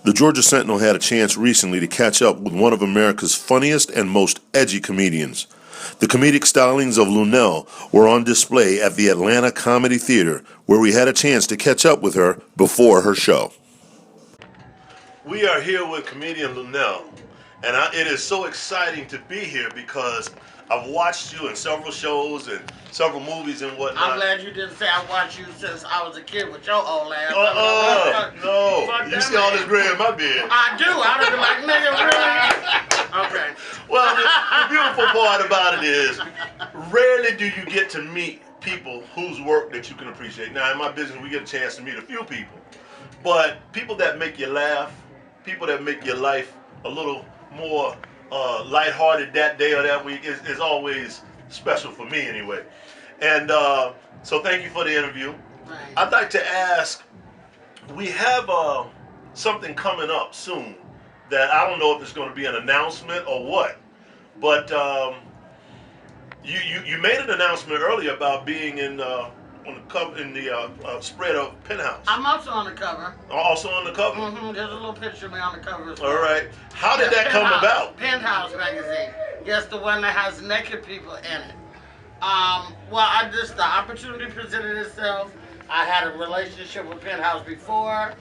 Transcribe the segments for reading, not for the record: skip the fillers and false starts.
The Georgia Sentinel had a chance recently to catch up with one of America's funniest and most edgy comedians. The comedic stylings of Luenell were on display at the Atlanta Comedy Theater, where we had a chance to catch up with her before her show. We are here with comedian Luenell, and it is so exciting to be here because I've watched you in several shows and several movies and whatnot. I'm glad you didn't say I watched you since I was a kid with your old ass. No. You see all this gray in my beard. I do. I'd have been like, nigga, really? Okay. Well, the beautiful part about it is, rarely do you get to meet people whose work that you can appreciate. Now, in my business, we get a chance to meet a few people. But people that make you laugh, people that make your life a little more lighthearted that day or that week is always special for me anyway. And so thank you for the interview. Right. I'd like to ask, we have something coming up soon that I don't know if it's going to be an announcement or what, but you made an announcement earlier about being on the cover in the spread of Penthouse. I'm also on the cover. Also on the cover? Mm-hmm. There's a little picture of me on the cover as well. All right. How did that come about? Penthouse magazine. Yes, the one that has naked people in it. Well, the opportunity presented itself. I had a relationship with Penthouse before.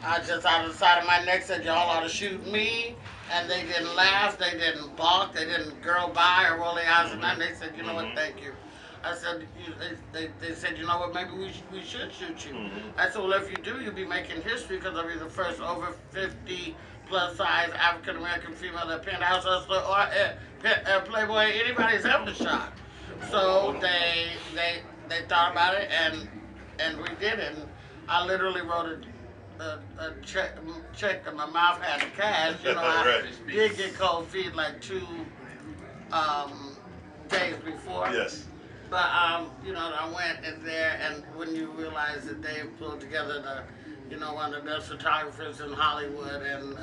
I just out of the side of my neck said, y'all ought to shoot me. And they didn't laugh, they didn't balk, they didn't girl by or roll their eyes at me. They said, you know what, thank you. I said, they said, you know what, maybe we should shoot you. I said, well, if you do, you'll be making history because I'll be the first over 50 plus size African American female that Penthouse hustler or Playboy anybody's ever shot. So they thought about it and we did it. And I literally wrote a check that my mouth had the cash. You know, I did get cold feet like 2 days before. Yes. But you know, I went in there, and when you realize that they pulled together one of the best photographers in Hollywood, and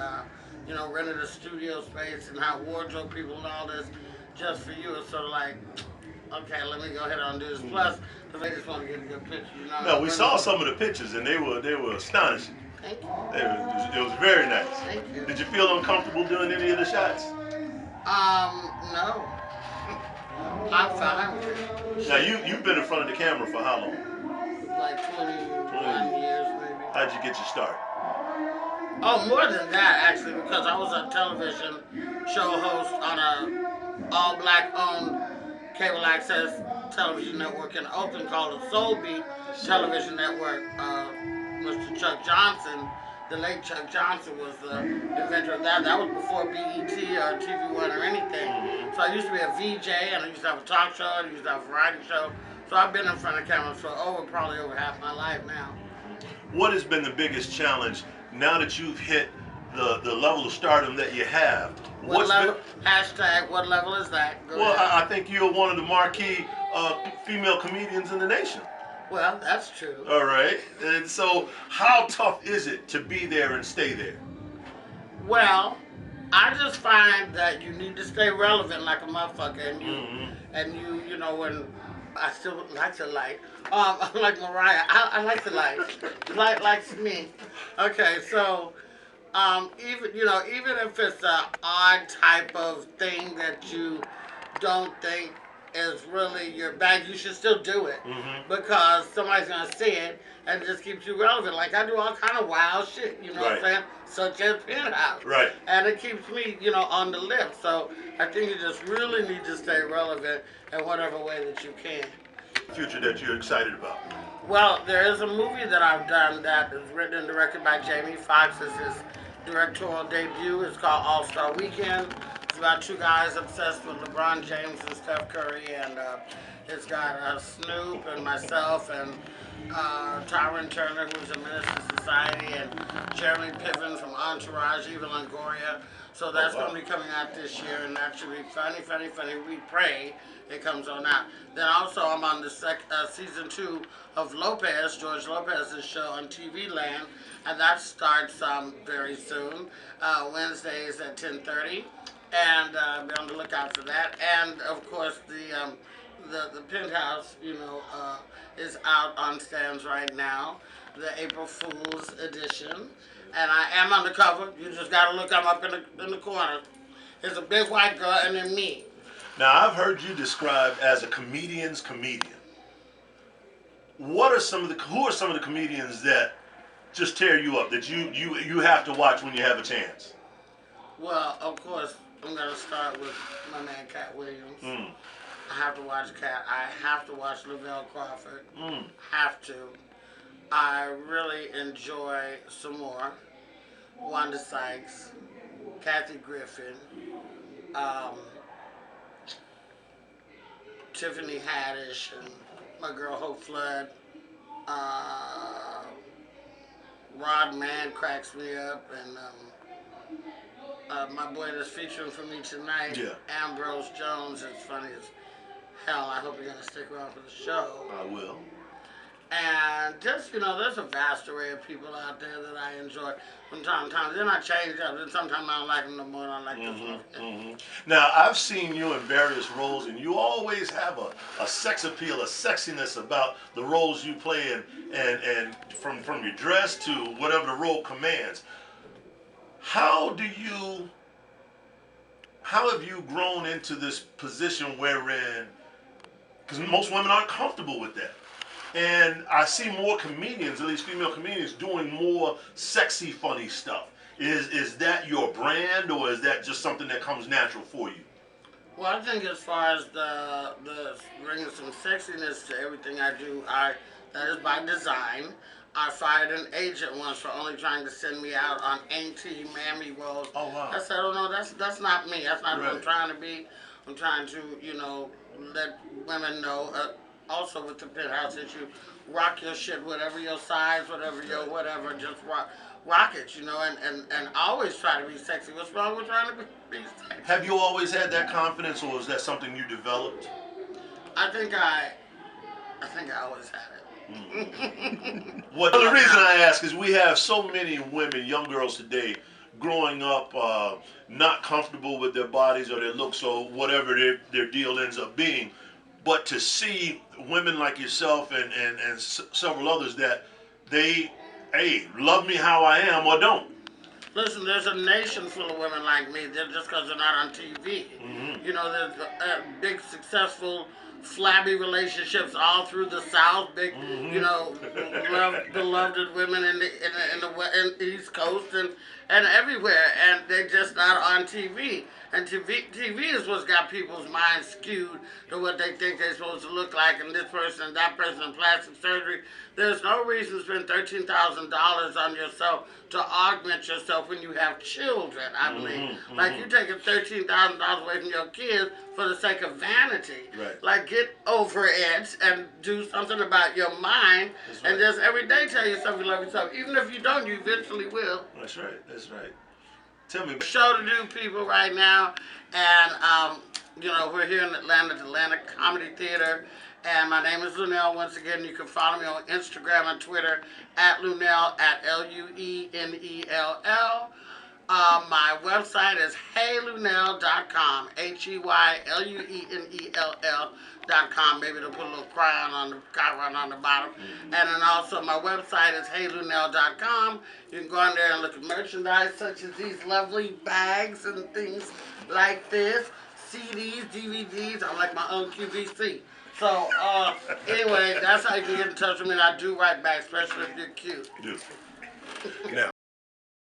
rented a studio space and had wardrobe people and all this just for you, it's sort of like, okay, let me go ahead and do this. Plus, because they just want to get a good picture. You know. No, we saw some of the pictures, and they were astonishing. Thank you. It was very nice. Thank you. Did you feel uncomfortable doing any of the shots? No. I'm fine with it. Now, you've been in front of the camera for how long? Like 21 years, maybe. How'd you get your start? Oh, more than that, actually, because I was a television show host on a all-black-owned cable access television network in Oakland called the Soul Beat Television Network. Mr. Chuck Johnson, the late Chuck Johnson, was the inventor of that. That was before BET or TV One or anything. So I used to be a VJ, and I used to have a talk show, and I used to have a variety show. So I've been in front of cameras for probably over half my life now. What has been the biggest challenge now that you've hit the level of stardom that you have? What level? Hashtag, what level is that? Well, I think you're one of the marquee female comedians in the nation. Well, that's true. All right. And so how tough is it to be there and stay there? Well, I just find that you need to stay relevant like a motherfucker. And you know, when I still like to light. Like Mariah, I like to light. Light likes me. Okay, so even if it's an odd type of thing that you don't think is really your bag, you should still do it because somebody's gonna see it and it just keeps you relevant. Like I do all kind of wild shit, you know what I'm saying? Such as Penthouse. Right. And it keeps me, on the list. So I think you just really need to stay relevant in whatever way that you can. Future that you're excited about? Well, there is a movie that I've done that is written and directed by Jamie Foxx. It's his directorial debut. It's called All-Star Weekend. It's about 2 guys obsessed with LeBron James and Steph Curry, and it's got Snoop and myself and Tyron Turner, who's a Menace to Society, and Jeremy Piven from Entourage, Eva Longoria. So that's going to be coming out this year, and that should be funny. We pray it comes on out. Then also I'm on the season 2 of George Lopez's show on TV Land, and that starts very soon, Wednesdays at 10:30. And be on the lookout for that. And of course, the Penthouse, is out on stands right now, the April Fool's edition, and I am on the cover. You just gotta look. I'm up in the corner. There's a big white girl and then me. Now, I've heard you described as a comedian's comedian. Who are some of the comedians that just tear you up that you have to watch when you have a chance? Well, of course, I'm gonna start with my man Cat Williams. I have to watch Cat. I have to watch Lavelle Crawford. Have to. I really enjoy some more. Wanda Sykes, Kathy Griffin, Tiffany Haddish, and my girl Hope Flood. Rod Mann cracks me up, and my boy that's featuring for me tonight, Ambrose Jones, is funny as hell. I hope you're gonna stick around for the show. I will. And just, there's a vast array of people out there that I enjoy from time to time. Then I change up, and sometimes I don't like them no more, and I like this one. Now, I've seen you in various roles, and you always have a sex appeal, a sexiness about the roles you play, and from your dress to whatever the role commands. How have you grown into this position wherein, because most women aren't comfortable with that, and I see more comedians, at least female comedians, doing more sexy, funny stuff. Is that your brand, or is that just something that comes natural for you? Well, I think as far as the bringing some sexiness to everything I do, that is by design. I fired an agent once for only trying to send me out on auntie mammy roles. Oh, wow. I said, oh no, that's not me. That's not what I'm trying to be. I'm trying to, let women know. Also with the Penthouse that you rock your shit, whatever your size, whatever your whatever, just rock it, and always try to be sexy. What's wrong with trying to be sexy? Have you always had that confidence, or is that something you developed? I think I always had it. Well, the reason I ask is we have so many women, young girls today, growing up not comfortable with their bodies or their looks or whatever their deal ends up being. But to see women like yourself and several others that they, love me how I am or don't. Listen, there's a nation full of women like me. They're just because they're not on TV. There's big, successful, flabby relationships all through the South. Big, beloved women in the East Coast and everywhere, and they're just not on TV. And TV is what's got people's minds skewed to what they think they're supposed to look like, and this person and that person in plastic surgery. There's no reason to spend $13,000 on yourself to augment yourself when you have children, I believe. Like, you're taking $13,000 away from your kids for the sake of vanity. Right. Like, get over it and do something about your mind, and just every day tell yourself you love yourself. Even if you don't, you eventually will. That's right. Tell me. Show to do, people, right now, and we're here in Atlanta at the Atlanta Comedy Theater, and my name is Luenell. Once again, you can follow me on Instagram and Twitter at Luenell, at Luenell. My website is heyluenell.com, HeyLuenell.com. Maybe they'll put a little crown on the bottom. And then also my website is heyluenell.com. You can go on there and look at merchandise such as these lovely bags and things like this, CDs, DVDs. I'm like my own QVC. So anyway, that's how you can get in touch with me. And I do write back, especially if you're cute. Beautiful. Now,